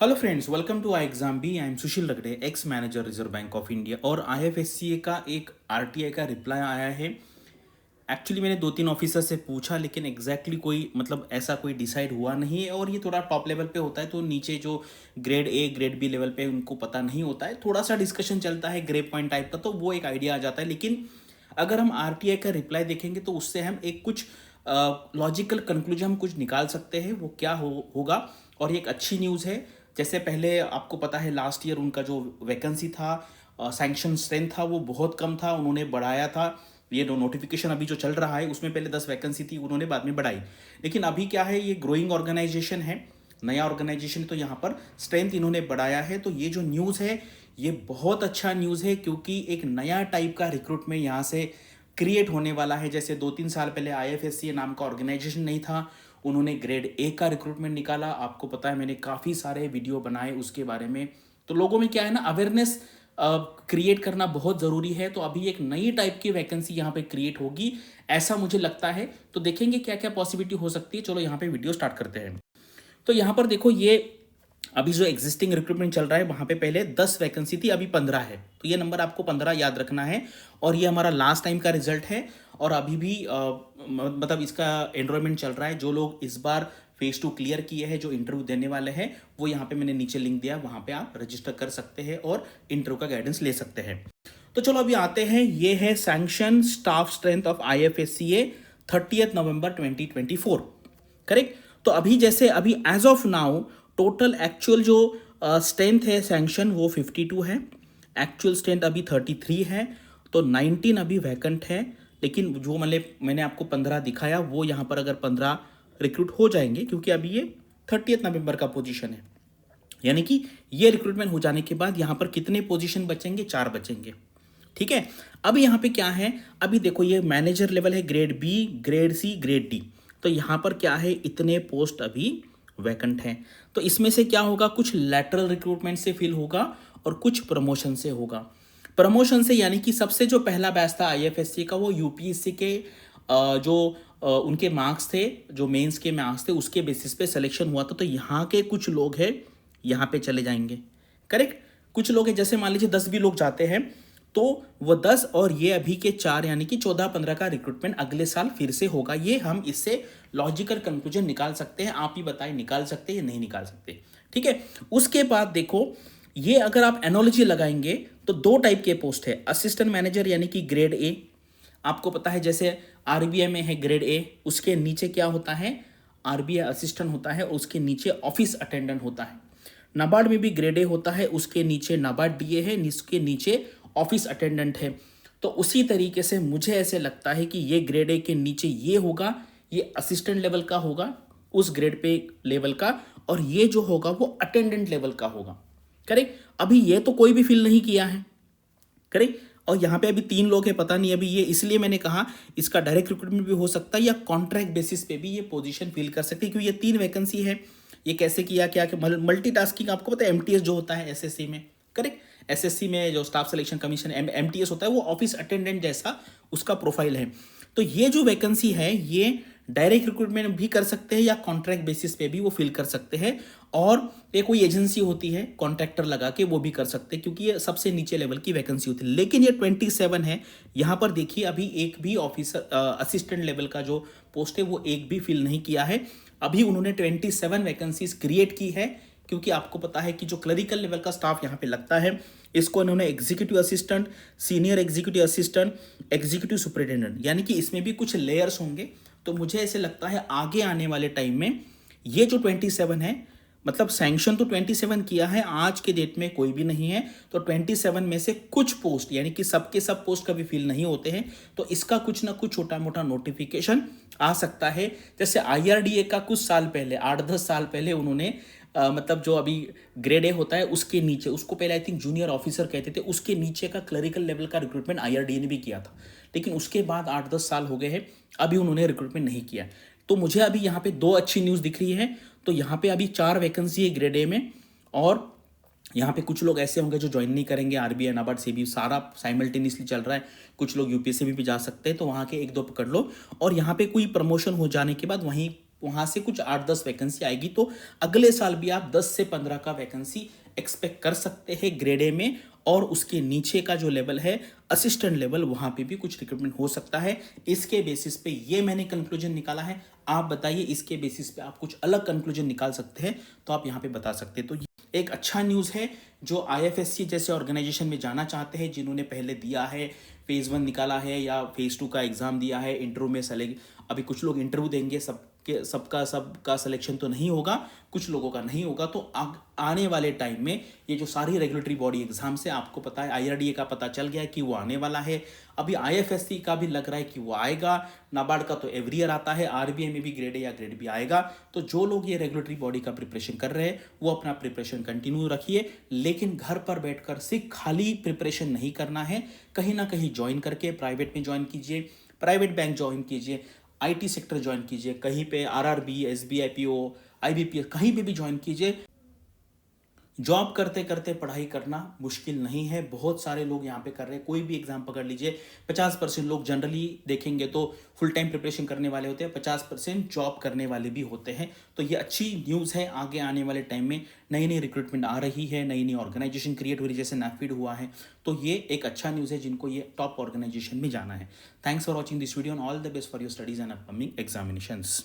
Hello friends, welcome to I exam B. I am Sushil Ragade, ex manager Reserve Bank of India. और IFSCA का एक RTI का reply आया है। एक्चुअली मैंने दो तीन ऑफिसर से पूछा, लेकिन एग्जैक्टली कोई मतलब ऐसा कोई डिसाइड हुआ नहीं है। और ये थोड़ा टॉप लेवल पे होता है, तो नीचे जो grade A grade B level पे उनको पता नहीं होता है। थोड़ा सा डिस्कशन चलता है ग्रे पॉइंट टाइप का, तो वो एक आइडिया आ जाता है। लेकिन अगर हम आरटीआई का रिप्लाई देखेंगे तो उससे हम एक कुछ लॉजिकल कंक्लूजन हम कुछ निकाल सकते हैं। वो क्या होगा। और ये एक अच्छी न्यूज़ है। जैसे पहले आपको पता है लास्ट ईयर उनका जो वैकेंसी था, सैंक्शन स्ट्रेंथ था, वो बहुत कम था। उन्होंने बढ़ाया था। ये नोटिफिकेशन अभी जो चल रहा है उसमें पहले 10 वैकेंसी थी, उन्होंने बाद में बढ़ाई। लेकिन अभी क्या है, ये ग्रोइंग ऑर्गेनाइजेशन है, नया ऑर्गेनाइजेशन, तो यहाँ पर स्ट्रेंथ इन्होंने बढ़ाया है। तो ये जो न्यूज़ है ये बहुत अच्छा न्यूज़ है, क्योंकि एक नया टाइप का रिक्रूटमेंट यहाँ से क्रिएट होने वाला है। जैसे 2-3 साल पहले आईएफएससीए नाम का ऑर्गेनाइजेशन नहीं था, उन्होंने ग्रेड ए का रिक्रूटमेंट निकाला। आपको पता है मैंने काफ़ी सारे वीडियो बनाए उसके बारे में। तो लोगों में क्या है ना, अवेयरनेस क्रिएट करना बहुत ज़रूरी है। तो अभी एक नई टाइप की वैकेंसी यहाँ पे क्रिएट होगी, ऐसा मुझे लगता है। तो देखेंगे क्या क्या पॉसिबिलिटी हो सकती है। चलो यहाँ पे वीडियो स्टार्ट करते हैं। तो यहाँ पर देखो, ये अभी जो एग्जिस्टिंग रिक्रूटमेंट चल रहा है वहाँ पे पहले 10 वैकेंसी थी, अभी 15 है। तो ये नंबर आपको 15 याद रखना है। और ये हमारा लास्ट टाइम का रिजल्ट है। और अभी भी मतलब इसका एनरोलमेंट चल रहा है। जो लोग इस बार फेज 2 क्लियर किए हैं, जो इंटरव्यू देने वाले हैं, वो यहाँ पे मैंने नीचे लिंक दिया, वहाँ पे आप रजिस्टर कर सकते हैं और इंटरव्यू का गाइडेंस ले सकते हैं। तो चलो अभी आते हैं। ये है sanction staff strength of IFSCA 30 नवंबर 2024। करेक्ट। तो अभी जैसे अभी as of now total actual जो स्ट्रेंथ है सैंक्शन वो 52 है। एक्चुअल स्ट्रेंथ अभी 33 है। तो 19 अभी वैकेंट है। लेकिन जो मतलब मैंने आपको 15 दिखाया, वो यहाँ पर अगर 15 रिक्रूट हो जाएंगे, क्योंकि अभी ये 30 नवंबर का पोजीशन है, यानी कि ये रिक्रूटमेंट हो जाने के बाद यहाँ पर कितने पोजीशन बचेंगे, 4 बचेंगे। ठीक है। अब यहाँ पे क्या है, अभी देखो ये मैनेजर लेवल है, grade B, grade C, grade D. तो यहाँ पर क्या है, इतने पोस्ट अभी वैकेंट हैं। तो इसमें से क्या होगा, कुछ लैटरल रिक्रूटमेंट से फिल होगा और कुछ प्रमोशन से होगा। प्रमोशन से यानी कि सबसे जो पहला बैच था आईएफएससी का, वो यूपीएससी के जो उनके मार्क्स थे, जो मेंस के मार्क्स थे, उसके बेसिस पे सिलेक्शन हुआ था। तो यहाँ के कुछ लोग हैं यहाँ पे चले जाएंगे। करेक्ट। कुछ लोग हैं, जैसे मान लीजिए 10 भी लोग जाते हैं, तो वो 10 और ये अभी के 4, यानी कि 14-15 का रिक्रूटमेंट अगले साल फिर से होगा। ये हम इससे लॉजिकल कंक्लूजन निकाल सकते हैं। आप ही बताएं, निकाल सकते हैं या नहीं निकाल सकते। ठीक है। उसके बाद देखो, ये अगर आप एनोलॉजी लगाएंगे तो 2 टाइप के पोस्ट है। असिस्टेंट मैनेजर यानी कि ग्रेड ए, आपको पता है जैसे आरबीआई में है ग्रेड ए, उसके नीचे क्या होता है, आरबीआई असिस्टेंट होता है, उसके नीचे ऑफिस अटेंडेंट होता है। नाबार्ड में भी ग्रेड ए होता है, उसके नीचे नाबार्ड डीए है, उसके नीचे ऑफिस अटेंडेंट है। तो उसी तरीके से मुझे ऐसे लगता है कि ये ग्रेड ए के नीचे ये होगा, ये असिस्टेंट लेवल का होगा, उस ग्रेड पे लेवल का, और ये जो होगा वो अटेंडेंट लेवल का होगा। करेक्ट। अभी ये तो कोई भी फिल नहीं किया है। करेक्ट। और यहाँ पे अभी 3 लोग हैं, पता नहीं अभी ये, इसलिए मैंने कहा इसका डायरेक्ट रिक्रूटमेंट भी हो सकता है या कॉन्ट्रैक्ट बेसिस पे भी ये पोजीशन फिल कर सकते हैं, क्योंकि ये 3 वैकेंसी है। ये कैसे किया, क्या मल्टीटास्किंग, आपको पता है एमटीएस जो होता है एसएससी में। करेक्ट। एसएससी में जो स्टाफ सिलेक्शन कमीशन एमटीएस होता है, वो ऑफिस अटेंडेंट जैसा उसका प्रोफाइल है। तो ये जो वैकेंसी है, ये डायरेक्ट रिक्रूटमेंट भी कर सकते हैं या कॉन्ट्रैक्ट बेसिस पे भी वो फिल कर सकते हैं। और ये कोई एजेंसी होती है कॉन्ट्रैक्टर लगा के, वो भी कर सकते हैं, क्योंकि ये सबसे नीचे लेवल की वैकेंसी होती है। लेकिन ये 27 है। यहाँ पर देखिए अभी एक भी ऑफिसर असिस्टेंट लेवल का जो पोस्ट है वो एक भी फिल नहीं किया है। अभी उन्होंने 27 वैकेंसीज क्रिएट की है, क्योंकि आपको पता है कि जो क्लरिकल लेवल का स्टाफ यहाँ पे लगता है, इसको इन्होंने executive assistant, senior executive assistant, executive superintendent, यानी कि इसमें भी कुछ लेयर्स होंगे। तो मुझे ऐसे लगता है आगे आने वाले टाइम में ये जो 27 है, मतलब सैंक्शन तो 27 किया है, आज के डेट में कोई भी नहीं है। तो 27 में से कुछ पोस्ट, यानी कि सबके सब पोस्ट कभी फिल नहीं होते हैं, तो इसका कुछ ना कुछ छोटा मोटा नोटिफिकेशन आ सकता है। जैसे आईआरडीए का कुछ साल पहले, 8-10 साल पहले उन्होंने मतलब जो अभी ग्रेड ए होता है उसके नीचे, उसको पहले आई थिंक जूनियर ऑफिसर कहते थे, उसके नीचे का क्लरिकल लेवल का रिक्रूटमेंट आईआरडीए ने भी किया था। लेकिन उसके बाद 8-10 साल हो गए हैं, अभी उन्होंने रिक्रूटमेंट नहीं किया। तो मुझे अभी यहाँ पे 2 अच्छी न्यूज़ दिख रही है। तो यहाँ पे अभी 4 वैकेंसी है ग्रेड ए में। और यहाँ पे कुछ लोग ऐसे होंगे जो ज्वाइन नहीं करेंगे, आरबीआई नाबार्ड से भी सारा साइमल्टेनियसली चल रहा है। कुछ लोग यूपीएससी भी जा सकते हैं, तो वहाँ के 1-2 पकड़ लो। और यहाँ पे कोई प्रमोशन हो जाने के बाद वहीं वहाँ से कुछ 8-10 वैकेंसी आएगी, तो अगले साल भी आप 10 से 15 का वैकेंसी एक्सपेक्ट कर सकते हैं ग्रेड ए में। और उसके नीचे का जो लेवल है असिस्टेंट लेवल, वहाँ पे भी कुछ रिक्रूटमेंट हो सकता है। इसके बेसिस पे ये मैंने कंक्लूजन निकाला है। आप बताइए इसके बेसिस पे आप कुछ अलग कंक्लूजन निकाल सकते हैं तो आप यहाँ पे बता सकते हैं। तो एक अच्छा न्यूज़ है जो IFSC जैसे ऑर्गेनाइजेशन में जाना चाहते हैं, जिन्होंने पहले दिया है फेज़ 1 निकाला है या फेज़ 2 का एग्ज़ाम दिया है, इंटरव्यू में सेलेक्ट, अभी कुछ लोग इंटरव्यू देंगे, सबका सिलेक्शन तो नहीं होगा, कुछ लोगों का नहीं होगा। तो आने वाले टाइम में ये जो सारी रेगुलेटरी बॉडी एग्जाम से आपको पता है, IRDA का पता चल गया है कि वो आने वाला है, अभी IFSC का भी लग रहा है कि वो आएगा, नाबार्ड का तो एवरी ईयर आता है, RBI में भी ग्रेड ए या ग्रेड बी आएगा। तो जो लोग ये रेगुलेटरी बॉडी का प्रिपरेशन कर रहे हैं वो अपना प्रिपरेशन कंटिन्यू रखिए, लेकिन घर पर बैठकर सिर्फ खाली प्रिपरेशन नहीं करना है, कहीं ना कहीं ज्वाइन करके प्राइवेट में ज्वाइन कीजिए, प्राइवेट बैंक ज्वाइन कीजिए, IT सेक्टर ज्वाइन कीजिए, कहीं पे RRB, SBI PO, IBPS कहीं पे भी ज्वाइन कीजिए। जॉब करते करते पढ़ाई करना मुश्किल नहीं है, बहुत सारे लोग यहाँ पे कर रहे हैं। कोई भी एग्जाम पकड़ लीजिए, 50% लोग जनरली देखेंगे तो फुल टाइम प्रिपरेशन करने वाले होते हैं, 50% जॉब करने वाले भी होते हैं। तो ये अच्छी न्यूज़ है, आगे आने वाले टाइम में नई नई रिक्रूटमेंट आ रही है, नई नई ऑर्गेनाइजेशन क्रिएट हो रही है, जैसे NAFED हुआ है। तो ये एक अच्छा न्यूज़ है जिनको ये टॉप ऑर्गेनाइजेशन में जाना है। Thanks for watching this video, all the best for your studies and upcoming examinations.